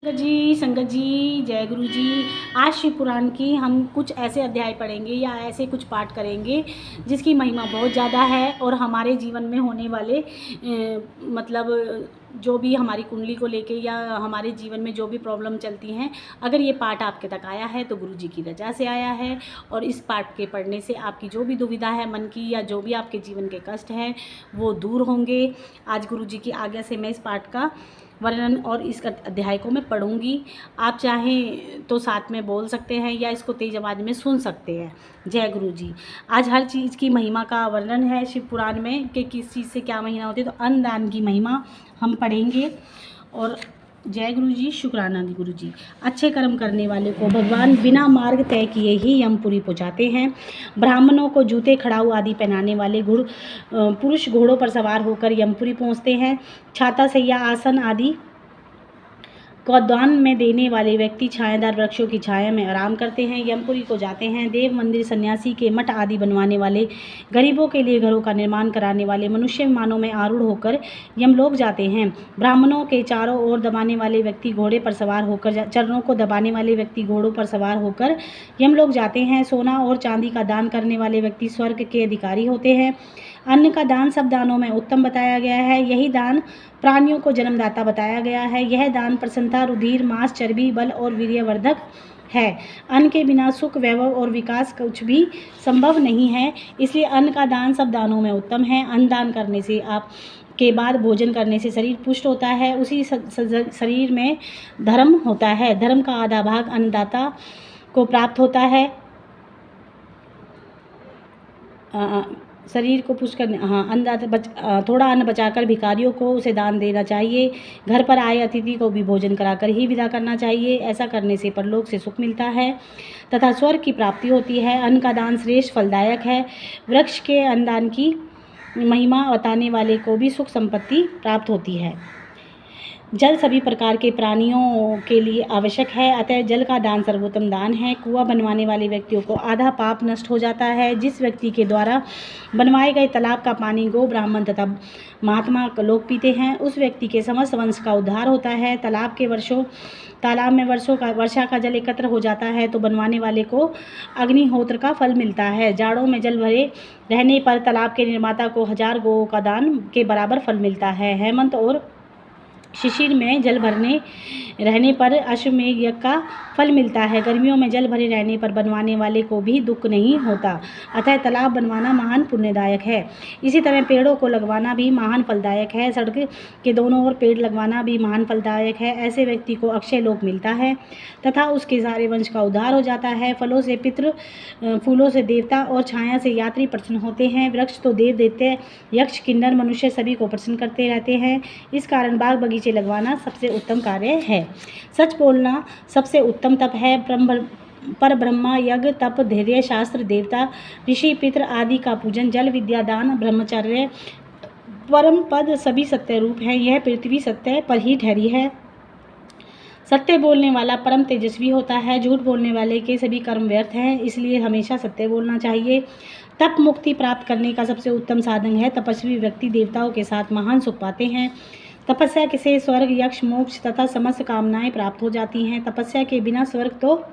संगत जी जय गुरु जी। आज शिव पुराण की हम कुछ ऐसे अध्याय पढ़ेंगे या ऐसे कुछ पाठ करेंगे जिसकी महिमा बहुत ज़्यादा है और हमारे जीवन में होने वाले मतलब जो भी हमारी कुंडली को लेके या हमारे जीवन में जो भी प्रॉब्लम चलती हैं, अगर ये पाठ आपके तक आया है तो गुरु जी की रजा से आया है। और इस पाठ के पढ़ने से आपकी जो भी दुविधा है मन की या जो भी आपके जीवन के कष्ट हैं वो दूर होंगे। आज गुरु जी की आज्ञा से मैं इस पाठ का वर्णन और इस अध्याय को मैं पढ़ूंगी। आप चाहें तो साथ में बोल सकते हैं या इसको तेज आवाज़ में सुन सकते हैं। जय गुरु जी। आज हर चीज़ की महिमा का वर्णन है शिव पुराण में कि किस चीज़ से क्या महिमा होती है, तो अन्नदान की महिमा हम पढ़ेंगे। और जय गुरु जी, शुक्राना गुरु जी। अच्छे कर्म करने वाले को भगवान बिना मार्ग तय किए ही यमपुरी पहुँचाते हैं। ब्राह्मणों को जूते खड़ाऊ आदि पहनाने वाले पुरुष घोड़ों पर सवार होकर यमपुरी पहुँचते हैं। छाता सैया आसन आदि को दान में देने वाले व्यक्ति छायादार वृक्षों की छाया में आराम करते हैं, यमपुरी को जाते हैं। देव मंदिर, सन्यासी के मठ आदि बनवाने वाले, गरीबों के लिए घरों का निर्माण कराने वाले मनुष्य विमानों में आरूढ़ होकर यमलोक जाते हैं। ब्राह्मणों के चारों ओर दबाने वाले व्यक्ति घोड़े पर सवार होकर, चरणों को दबाने वाले व्यक्ति घोड़ों पर सवार होकर यमलोक जाते हैं। सोना और चांदी का दान करने वाले व्यक्ति स्वर्ग के अधिकारी होते हैं। अन्न का दान सब दानों में उत्तम बताया गया है। यही दान प्राणियों को जन्मदाता बताया गया है। यह दान प्रसन्नता, रुधिर, मांस, चर्बी, बल और वीर्यवर्धक है। अन्न के बिना सुख, वैभव और विकास कुछ भी संभव नहीं है, इसलिए अन्न का दान सब दानों में उत्तम है। अन्न दान करने से आप के बाद भोजन करने से शरीर पुष्ट होता है, उसी शरीर में धर्म होता है। धर्म का आधा भाग अन्नदाता को प्राप्त होता है। शरीर को पुष्ट करने थोड़ा अन्न बचाकर भिखारियों को उसे दान देना चाहिए। घर पर आए अतिथि को भी भोजन कराकर ही विदा करना चाहिए। ऐसा करने से परलोक से सुख मिलता है तथा स्वर्ग की प्राप्ति होती है। अन्न का दान श्रेष्ठ फलदायक है। वृक्ष के अन्नदान की महिमा बताने वाले को भी सुख संपत्ति प्राप्त होती है। जल सभी प्रकार के प्राणियों के लिए आवश्यक है, अतः जल का दान सर्वोत्तम दान है। कुआं बनवाने वाले व्यक्तियों को आधा पाप नष्ट हो जाता है। जिस व्यक्ति के द्वारा बनवाए गए तालाब का पानी गो, ब्राह्मण तथा महात्मा लोग पीते हैं, उस व्यक्ति के समस्त वंश का उद्धार होता है। तालाब में वर्षा का जल एकत्र हो जाता है तो बनवाने वाले को अग्निहोत्र का फल मिलता है। जाड़ों में जल भरे रहने पर तालाब के निर्माता को 1000 गौओं का दान के बराबर फल मिलता है। हेमंत और शिशिर में जल भरने रहने पर अश्वमेघ यज्ञ का फल मिलता है। गर्मियों में जल भरे रहने पर बनवाने वाले को भी दुख नहीं होता, अतः तालाब बनवाना महान पुण्यदायक है। इसी तरह पेड़ों को लगवाना भी महान फलदायक है। सड़क के दोनों ओर पेड़ लगवाना भी महान फलदायक है। ऐसे व्यक्ति को अक्षय लोक मिलता है तथा उसके सारे वंश का उद्धार हो जाता है। फलों से पितृ, फूलों से देवता और छाया से यात्री प्रसन्न होते हैं। वृक्ष तो देव देते, यक्ष, किन्नर, मनुष्य सभी को प्रसन्न करते रहते हैं। इस कारण बाग बगीचे लगवाना सबसे उत्तम कार्य है। सच बोलना सबसे उत्तम तप है। पर ब्रह्मा, यज्ञ, तप, धैर्य, शास्त्र, देवता, ऋषि, पितृ आदि का पूजन, जल, विद्या, दान, ब्रह्मचर्य, परम पद सभी सत्य रूप है। यह पृथ्वी सत्य पर ही ठहरी है। सत्य बोलने वाला परम तेजस्वी होता है। झूठ बोलने वाले के सभी कर्म व्यर्थ हैं, इसलिए हमेशा सत्य बोलना चाहिए। तप मुक्ति प्राप्त करने का सबसे उत्तम साधन है। तपस्वी व्यक्ति देवताओं के साथ महान सुख पाते हैं। तपस्या से स्वर्ग, यक्ष, मोक्ष तथा समस्त कामनाएं प्राप्त हो जाती हैं। तपस्या के बिना स्वर्ग तो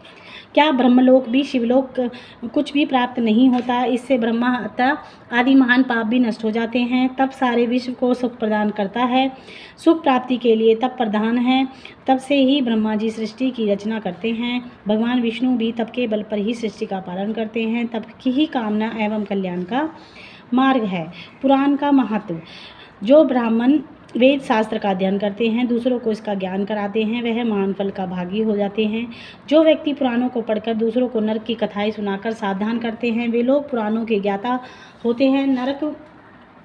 क्या ब्रह्मलोक भी, शिवलोक कुछ भी प्राप्त नहीं होता। इससे ब्रह्मा हत्या आदि महान पाप भी नष्ट हो जाते हैं। तप सारे विश्व को सुख प्रदान करता है। सुख प्राप्ति के लिए तप प्रधान है। तब से ही ब्रह्मा जी सृष्टि की रचना करते हैं। भगवान विष्णु भी तप के बल पर ही सृष्टि का पालन करते हैं। तप की ही कामना एवं कल्याण का मार्ग है। पुराण का महत्व। जो ब्राह्मण वेद शास्त्र का अध्ययन करते हैं, दूसरों को इसका ज्ञान कराते हैं, वह महान फल का भागी हो जाते हैं। जो व्यक्ति पुराणों को पढ़कर दूसरों को नरक की कथाएं सुनाकर सावधान करते हैं, वे लोग पुराणों के ज्ञाता होते हैं। नरक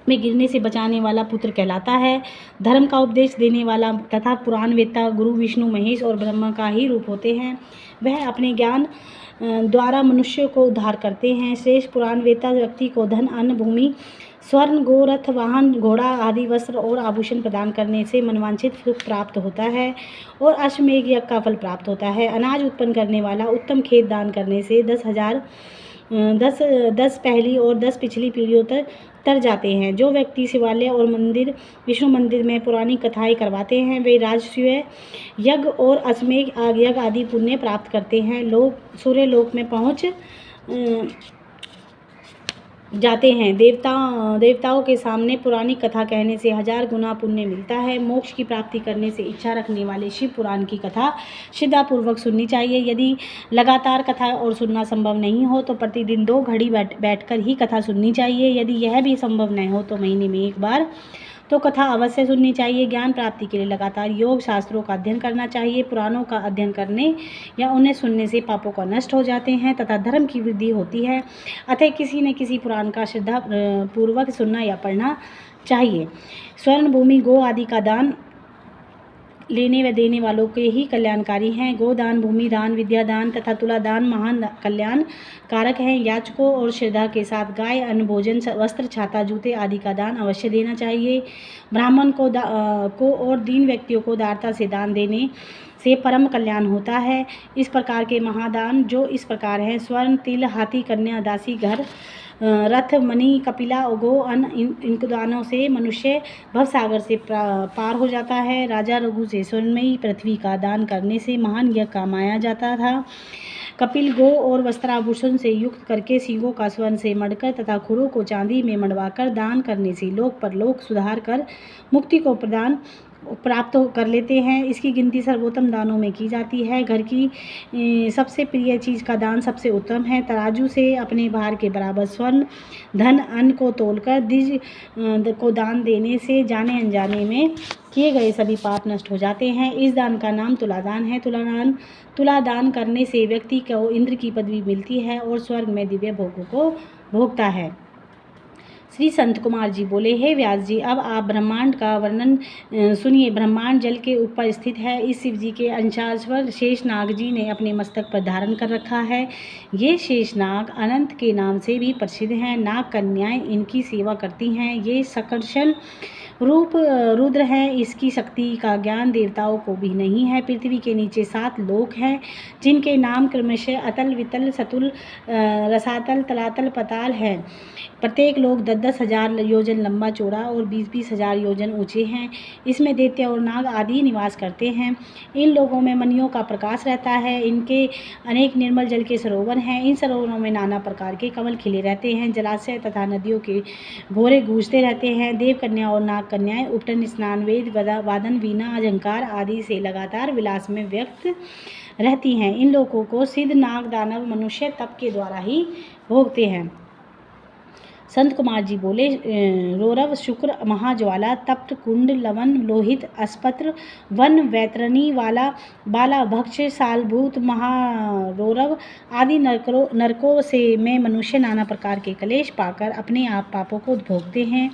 में गिरने से बचाने वाला पुत्र कहलाता है। धर्म का उपदेश देने वाला तथा पुराण वेत्ता गुरु विष्णु, महेश और ब्रह्मा का ही रूप होते हैं। वह अपने ज्ञान द्वारा मनुष्य को उद्धार करते हैं। श्रेष्ठ पुराण वेत्ता व्यक्ति को धन, अन्न, भूमि, स्वर्ण, गो, रथ, वाहन, घोड़ा आदि वस्त्र और आभूषण प्रदान करने से मनवांछित सुख प्राप्त होता है और अश्वमेघ यज्ञ का फल प्राप्त होता है। अनाज उत्पन्न करने वाला उत्तम खेत दान करने से 10 पहली और 10 पिछली पीढ़ियों तर जाते हैं। जो व्यक्ति शिवालय और मंदिर विष्णु मंदिर में पुरानी कथाएं करवाते हैं वे राजसूय यज्ञ और अश्वमेध यज्ञ आदि पुण्य प्राप्त करते हैं। लोग सूर्य लोक में पहुँच जाते हैं। देवताओं के सामने पुरानी कथा कहने से 1000 गुना पुण्य मिलता है। मोक्ष की प्राप्ति करने से इच्छा रखने वाले शिव पुराण की कथा श्रद्धापूर्वक सुननी चाहिए। यदि लगातार कथा और सुनना संभव नहीं हो तो प्रतिदिन 2 घड़ी बैठकर ही कथा सुननी चाहिए। यदि यह भी संभव नहीं हो तो महीने में 1 बार तो कथा अवश्य सुननी चाहिए। ज्ञान प्राप्ति के लिए लगातार योग शास्त्रों का अध्ययन करना चाहिए। पुराणों का अध्ययन करने या उन्हें सुनने से पापों का नष्ट हो जाते हैं तथा धर्म की वृद्धि होती है। अतः किसी न किसी पुराण का श्रद्धा पूर्वक सुनना या पढ़ना चाहिए। स्वर्ण भूमि गो आदि का दान लेने व देने वालों के ही कल्याणकारी हैं। गोदान, भूमि दान, विद्या दान तथा तुला दान महान कल्याण कारक हैं। याचकों और श्रद्धा के साथ गाय, अन्न, भोजन, वस्त्र, छाता, जूते आदि का दान अवश्य देना चाहिए। ब्राह्मण को और दीन व्यक्तियों को दारता से दान देने से परम कल्याण होता है। इस प्रकार के महादान जो इस प्रकार हैं: स्वर्ण, तिल, हाथी, कन्या, दासी, घर, रथ, मणि, कपिला, गो, अन्न। इनको दानों से मनुष्य भवसागर से पार हो जाता है। राजा रघु से स्वर्णमयी पृथ्वी का दान करने से महान यज्ञ कमाया जाता था। कपिल गो और वस्त्राभूषण से युक्त करके सींगों का स्वर्ण से मढ़कर तथा खुरों को चांदी में मढ़वाकर दान करने से लोक परलोक सुधार कर मुक्ति को प्राप्त कर लेते हैं। इसकी गिनती सर्वोत्तम दानों में की जाती है। घर की सबसे प्रिय चीज़ का दान सबसे उत्तम है। तराजू से अपने भार के बराबर स्वर्ण, धन, अन्न को तोलकर द्विज को दान देने से जाने अनजाने में किए गए सभी पाप नष्ट हो जाते हैं। इस दान का नाम तुलादान है। तुलादान करने से व्यक्ति को इंद्र की पदवी मिलती है और स्वर्ग में दिव्य भोगों को भोगता है। श्री संत कुमार जी बोले, हे व्यास जी, अब आप ब्रह्मांड का वर्णन सुनिए। ब्रह्मांड जल के ऊपर स्थित है। इस शिव जी के अंशाश्वर शेषनाग जी ने अपने मस्तक पर धारण कर रखा है। ये शेषनाग अनंत के नाम से भी प्रसिद्ध हैं। नाग कन्याएं इनकी सेवा करती हैं। ये सकर्षण रूप रुद्र है। इसकी शक्ति का ज्ञान देवताओं को भी नहीं है। पृथ्वी के नीचे 7 लोक हैं जिनके नाम क्रमशः अतल, वितल, सतुल, रसातल, तलातल, पताल है। प्रत्येक लोक 10-10 हजार योजन लंबा चौड़ा और 20-20 हजार योजन ऊंचे हैं। इसमें दैत्य और नाग आदि निवास करते हैं। इन लोगों में मणियों का प्रकाश रहता है। इनके अनेक निर्मल जल के सरोवर हैं। इन सरोवरों में नाना प्रकार के कमल खिले रहते हैं। जलाशय तथा नदियों के भोरे गूंजते रहते हैं। देव कन्या और नाग कन्याएं उपटन, स्नान, वेद वादन, वीणा, अझंकार आदि से लगातार विलास में व्यक्त रहती हैं। इन लोगों को सिद्ध, नाग, दानव, मनुष्य तप के द्वारा ही भोगते हैं। संत कुमार जी बोले, रौरव, शुक्र, महाज्वाला, तप्त, कुंड, लवन, लोहित, अस्पत्र, वन, वैतरणी वाला, बाला, भक्ष, सालभूत, महारौरव आदि नरकों से में मनुष्य नाना प्रकार के क्लेश पाकर अपने आप पापों को भोगते हैं।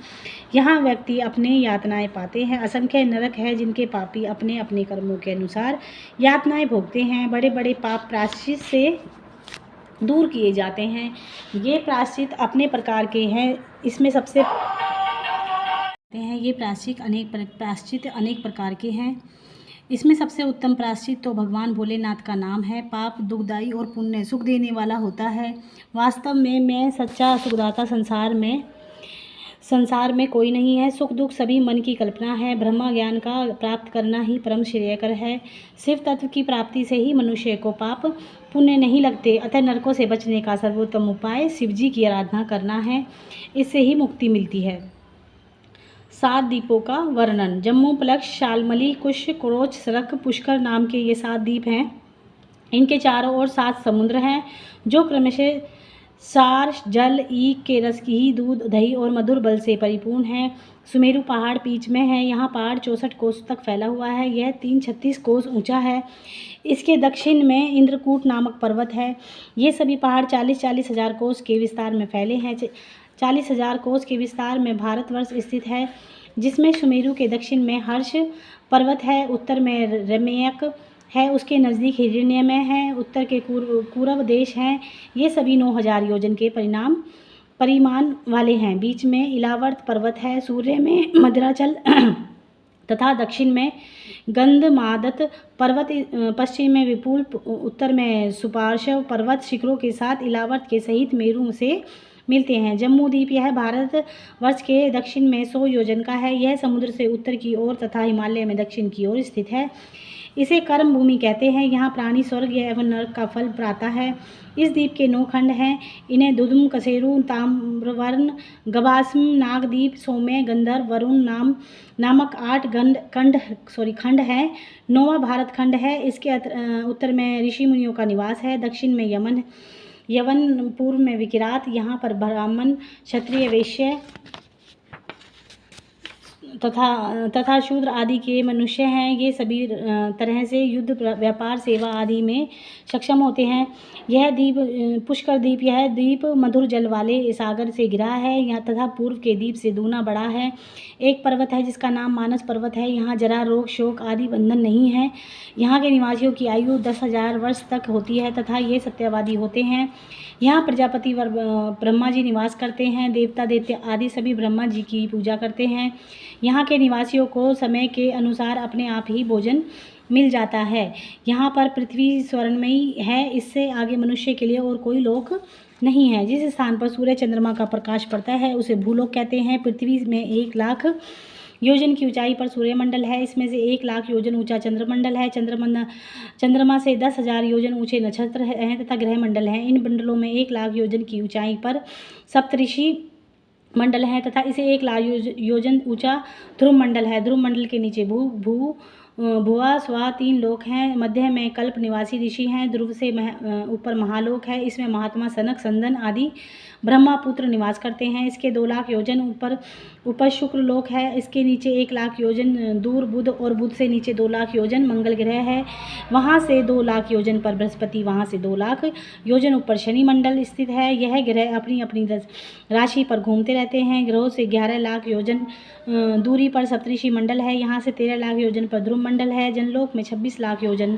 यहाँ व्यक्ति अपने यातनाएं पाते हैं। असंख्य नरक है जिनके पापी अपने अपने कर्मों के अनुसार यातनाएं भोगते हैं। बड़े बड़े पाप प्रायश्चित से दूर किए जाते हैं। ये प्रायश्चित अपने प्रकार के हैं। इसमें सबसे ये प्रायश्चित अनेक प्रकार के हैं। इसमें सबसे उत्तम प्रायश्चित तो भगवान भोलेनाथ का नाम है। पाप दुखदायी और पुण्य सुख देने वाला होता है। वास्तव में मैं सच्चा सुखदाता संसार में कोई नहीं है। सुख दुख सभी मन की कल्पना है। ब्रह्म ज्ञान का प्राप्त करना ही परम श्रेयकर है। शिव तत्व की प्राप्ति से ही मनुष्य को पाप पुण्य नहीं लगते। अतः नरकों से बचने का सर्वोत्तम उपाय शिव जी की आराधना करना है। इससे ही मुक्ति मिलती है। 7 द्वीपों का वर्णन। जम्मू, प्लक्ष, शालमली, कुश, क्रोच, सरक, पुष्कर नाम के ये 7 द्वीप हैं। इनके चारों ओर 7 समुद्र हैं जो क्रमशः सार, जल, ईख के रस की दूध, दही और मधुर बल से परिपूर्ण है। सुमेरु पहाड़ बीच में है। यहाँ पहाड़ 64 कोस तक फैला हुआ है। यह 336 कोस ऊंचा है। इसके दक्षिण में इंद्रकूट नामक पर्वत है। ये सभी पहाड़ 40-40 हजार कोस के विस्तार में फैले हैं। 40,000 कोस के विस्तार में भारतवर्ष स्थित है, जिसमें सुमेरु के दक्षिण में हर्ष पर्वत है, उत्तर में रमेयक है, उसके नज़दीक हिरण्यमय है, उत्तर के कौरव देश हैं। ये सभी 9,000 योजन के परिमाण वाले हैं। बीच में इलावर्त पर्वत है, सूर्य में मद्राचल तथा दक्षिण में गंधमादत पर्वत, पश्चिम में विपुल, उत्तर में सुपार्श्व पर्वत शिखरों के साथ इलावर्त के सहित मेरु से मिलते हैं। जम्बू द्वीप यह भारतवर्ष के दक्षिण में 100 योजन का है। यह समुद्र से उत्तर की ओर तथा हिमालय में दक्षिण की ओर स्थित है। इसे कर्म भूमि कहते हैं। यहाँ प्राणी स्वर्ग एवं नरक का फल पाता है। इस द्वीप के 9 खंड हैं। इन्हें दुदुम, कसेरू, ताम्रवर्ण, गवास्म, नागद्वीप, सौम्य, गंधर्व, वरुण नामक 8 खंड हैं। 9वां भारत खंड है। इसके उत्तर में ऋषि मुनियों का निवास है। दक्षिण में यवन, पूर्व में विकिरात। यहाँ पर ब्राह्मण, क्षत्रिय, वैश्य तथा शूद्र आदि के मनुष्य हैं। ये सभी तरह से युद्ध, व्यापार, सेवा आदि में सक्षम होते हैं। यह द्वीप पुष्कर द्वीप यह द्वीप मधुर जल वाले सागर से घिरा है। यहाँ तथा पूर्व के द्वीप से दूना बड़ा है। एक पर्वत है जिसका नाम मानस पर्वत है। यहाँ जरा, रोग, शोक आदि बंधन नहीं है। यहाँ के निवासियों की आयु 10,000 वर्ष तक होती है तथा ये सत्यवादी होते हैं। यहाँ प्रजापति व ब्रह्मा जी निवास करते हैं। देवता, दैत्य आदि सभी ब्रह्मा जी की पूजा करते हैं। यहाँ के निवासियों को समय के अनुसार अपने आप ही भोजन मिल जाता है। यहाँ पर पृथ्वी स्वर्णमयी है। इससे आगे मनुष्य के लिए और कोई लोक नहीं है। जिस स्थान पर सूर्य चंद्रमा का प्रकाश पड़ता है उसे भूलोक कहते हैं। पृथ्वी में 1 लाख योजन की ऊंचाई पर सूर्यमंडल है। इसमें से 1 लाख योजन ऊंचा चंद्रमंडल है। चंद्रमा से 10,000 योजन ऊंचे नक्षत्र हैं तथा ग्रह मंडल हैं। इन मंडलों में 1 लाख योजन की ऊंचाई पर सप्तऋषि मंडल है तथा इसे 1 लाख योजन ऊंचा ध्रुव मंडल है। ध्रुव मंडल के नीचे भुआ, स्वा 3 लोक हैं। मध्य में कल्प निवासी ऋषि हैं। ध्रुव से ऊपर महालोक है। इसमें महात्मा सनक, संदन आदि ब्रह्मापुत्र निवास करते हैं। इसके 2 लाख योजन ऊपर शुक्र लोक है। इसके नीचे 1 लाख योजन दूर बुध और बुध से नीचे 2 लाख योजन मंगल ग्रह है। वहाँ से 2 लाख योजन पर बृहस्पति, वहाँ से 2 लाख योजन ऊपर शनि मंडल स्थित है। यह ग्रह अपनी अपनी राशि पर घूमते रहते हैं। ग्रहों से 11 लाख योजन दूरी पर सप्तऋषि मंडल है। यहाँ से 13 लाख योजन पर ध्रुव मंडल है। जनलोक में 26 लाख योजन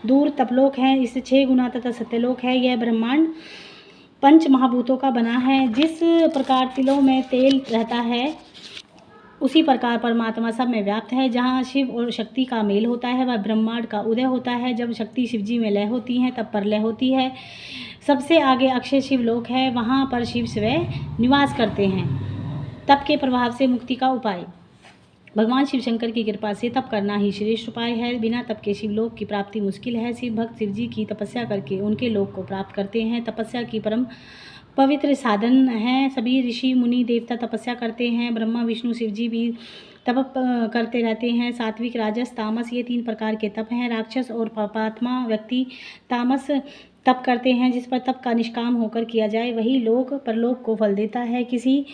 दूर तपलोक है। इससे 6 गुना तथा सत्यलोक है। यह ब्रह्मांड 5 महाभूतों का बना है। जिस प्रकार तिलों में तेल रहता है उसी प्रकार परमात्मा सब में व्याप्त है। जहाँ शिव और शक्ति का मेल होता है वह ब्रह्मांड का उदय होता है। जब शक्ति शिवजी में लय होती है तब प्रलय होती है। सबसे आगे अक्षय शिवलोक है। वहाँ पर शिव स्वयं निवास करते हैं। तप के प्रभाव से मुक्ति का उपाय। भगवान शिव शंकर की कृपा से तप करना ही श्रेष्ठ उपाय है। बिना तप के शिवलोक की प्राप्ति मुश्किल है। शिव भक्त शिवजी की तपस्या करके उनके लोक को प्राप्त करते हैं। तपस्या की परम पवित्र साधन है। सभी ऋषि मुनि देवता तपस्या करते हैं। ब्रह्मा, विष्णु, शिवजी भी तप करते रहते हैं। सात्विक, राजस, तामस ये 3 प्रकार के तप हैं। राक्षस और पापात्मा व्यक्ति तामस तप करते हैं। जिस पर तप का निष्काम होकर किया जाए वही लोक परलोक को फल देता है। किसी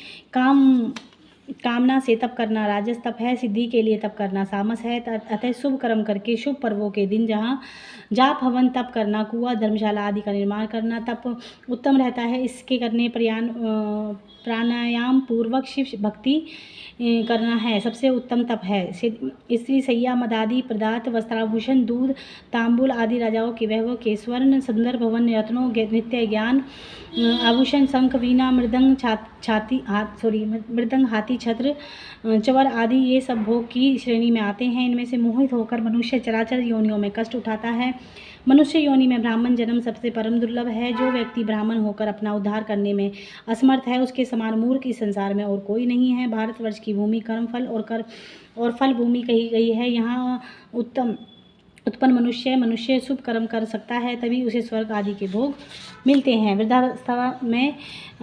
कामना से तप करना राजस तप है। सिद्धि के लिए तप करना तामस है। अतः शुभ कर्म करके शुभ पर्वों के दिन जहाँ जाप, हवन, तप करना, कुआं, धर्मशाला आदि का निर्माण करना तप उत्तम रहता है। इसके करने प्राणायाम पूर्वक शिव भक्ति करना है सबसे उत्तम तप है। स्त्री सैया, मदादि पदार्थ, वस्त्राभूषण, दूध, तांबुल आदि राजाओं के वैभव के स्वर्ण, सुंदर भवन, रत्नों, नित्य ज्ञान, आभूषण, शंख, वीणा, मृदंग, हाथी, छत्र, चवर आदि ये सब भोग की श्रेणी में आते हैं। इनमें से मोहित होकर मनुष्य चराचर योनियों में कष्ट उठाता है। मनुष्य योनि में ब्राह्मण जन्म सबसे परम दुर्लभ है। जो व्यक्ति ब्राह्मण होकर अपना उद्धार करने में असमर्थ है उसके समान मूर्ख इस संसार में और कोई नहीं है। भारतवर्ष की भूमि कर्म फल और फल भूमि कही गई है। यहाँ उत्पन्न मनुष्य शुभ कर्म कर सकता है तभी उसे स्वर्ग आदि के भोग मिलते हैं। वृद्धावस्था में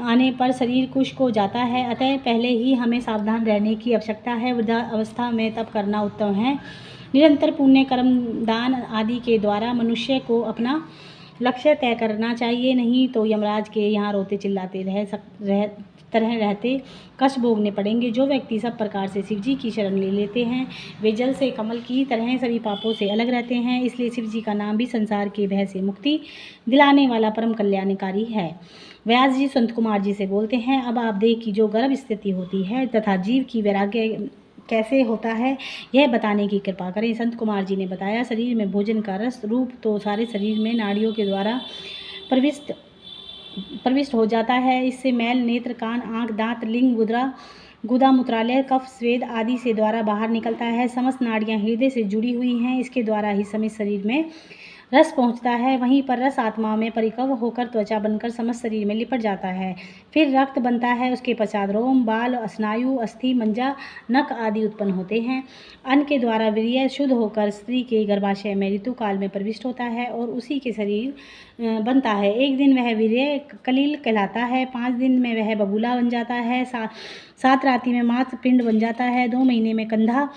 आने पर शरीर कुष्ठ हो जाता है। अतः पहले ही हमें सावधान रहने की आवश्यकता है। वृद्धावस्था में तप करना उत्तम है। निरंतर पुण्य, कर्म, दान आदि के द्वारा मनुष्य को अपना लक्ष्य तय करना चाहिए। नहीं तो यमराज के यहाँ रोते चिल्लाते रहते कष्ट भोगने पड़ेंगे। जो व्यक्ति सब प्रकार से शिवजी की शरण ले लेते हैं वे जल से कमल की तरह सभी पापों से अलग रहते हैं। इसलिए शिवजी का नाम भी संसार के भय से मुक्ति दिलाने वाला परम कल्याणकारी है। व्यास जी संत कुमार जी से बोलते हैं, अब आप देख कि जो गर्भ स्थिति होती है तथा जीव की वैराग्य कैसे होता है यह बताने की कृपा करें। संत कुमार जी ने बताया, शरीर में भोजन का रस रूप तो सारे शरीर में नाड़ियों के द्वारा प्रविष्ट हो जाता है। इससे मैल नेत्र, कान, आँख, दांत, लिंग, गुदा, मूत्रालय, कफ, स्वेद आदि से द्वारा बाहर निकलता है। समस्त नाड़ियाँ हृदय से जुड़ी हुई हैं। इसके द्वारा ही समस्त शरीर में रस पहुँचता है, वहीं पर रस आत्मा में परिपक्व होकर त्वचा बनकर समस्त शरीर में लिपट जाता है। फिर रक्त बनता है, उसके पश्चात रोम, बाल, स्नायु, अस्थि, मज्जा, नख आदि उत्पन्न होते हैं। अन्न के द्वारा वीर्य शुद्ध होकर स्त्री के गर्भाशय में ऋतुकाल में प्रविष्ट होता है और उसी के शरीर बनता है। एक दिन वह वीर्य कलिल कहलाता है, 5 दिन में वह बबूला बन जाता है, 7 रात्रि में मांस पिंड बन जाता है, 2 महीने में कंधा,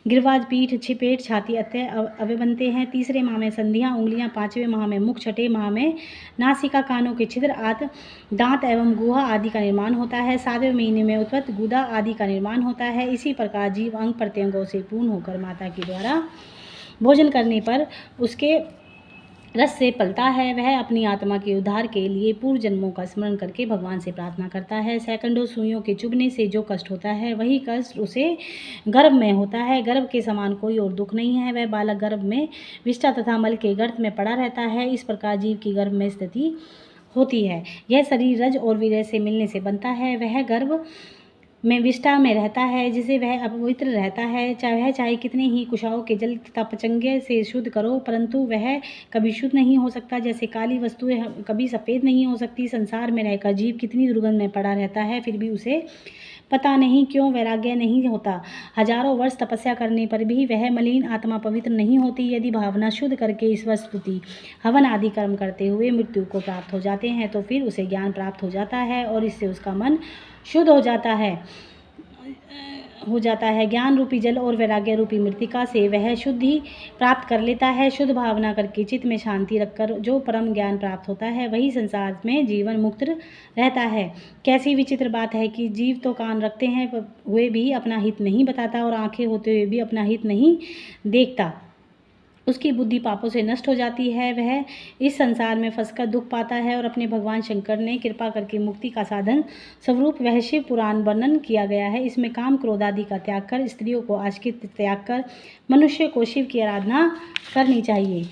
गिरवाज, पीठ, छिपेट, छाती अवयव बनते हैं, तीसरे माह में संधियाँ, उंगलियां, 5वें माह में मुख, 6ठे माह में नासिका, कानों के छिद्र आदि, दांत एवं गुहा आदि का निर्माण होता है, 7वें महीने में उत्पत्त गुदा आदि का निर्माण होता है। इसी प्रकार जीव अंग प्रत्यंगों से पूर्ण होकर माता के द्वारा भोजन करने पर उसके रस से पलता है। वह अपनी आत्मा के उद्धार के लिए पूर्व जन्मों का स्मरण करके भगवान से प्रार्थना करता है। सैकड़ों सुइयों के चुभने से जो कष्ट होता है वही कष्ट उसे गर्भ में होता है। गर्भ के समान कोई और दुख नहीं है। वह बालक गर्भ में विष्ठा तथा मल के गर्त में पड़ा रहता है। इस प्रकार जीव की गर्भ में स्थिति होती है। यह शरीर रज और वीर्य से मिलने से बनता है। वह गर्भ में विष्ठा में रहता है, जिसे वह अपवित्र रहता है। चाहे कितने ही कुशाओं के जल तथा पचंगे से शुद्ध करो, परंतु वह कभी शुद्ध नहीं हो सकता। जैसे काली वस्तुएं कभी सफ़ेद नहीं हो सकती। संसार में रहकर जीव कितनी दुर्गंध में पड़ा रहता है, फिर भी उसे पता नहीं क्यों वैराग्य नहीं होता। हजारों वर्ष तपस्या करने पर भी वह मलिन आत्मा पवित्र नहीं होती। यदि भावना शुद्ध करके ईश्वर स्तुति, हवन आदि कर्म करते हुए मृत्यु को प्राप्त हो जाते हैं, तो फिर उसे ज्ञान प्राप्त हो जाता है और इससे उसका मन शुद्ध हो जाता है। ज्ञान रूपी जल और वैराग्य रूपी मृतिका से वह शुद्धि प्राप्त कर लेता है। शुद्ध भावना करके चित्त में शांति रखकर जो परम ज्ञान प्राप्त होता है, वही संसार में जीवन मुक्त रहता है। कैसी विचित्र बात है कि जीव तो कान रखते हैं हुए भी अपना हित नहीं बताता और आंखें होते हुए भी अपना हित नहीं देखता। उसकी बुद्धि पापों से नष्ट हो जाती है। वह इस संसार में फंसकर दुख पाता है और अपने भगवान शंकर ने कृपा करके मुक्ति का साधन स्वरूप वह शिव पुराण वर्णन किया गया है। इसमें काम, क्रोध आदि का त्याग कर, स्त्रियों को आश्रित त्याग कर मनुष्य को शिव की आराधना करनी चाहिए।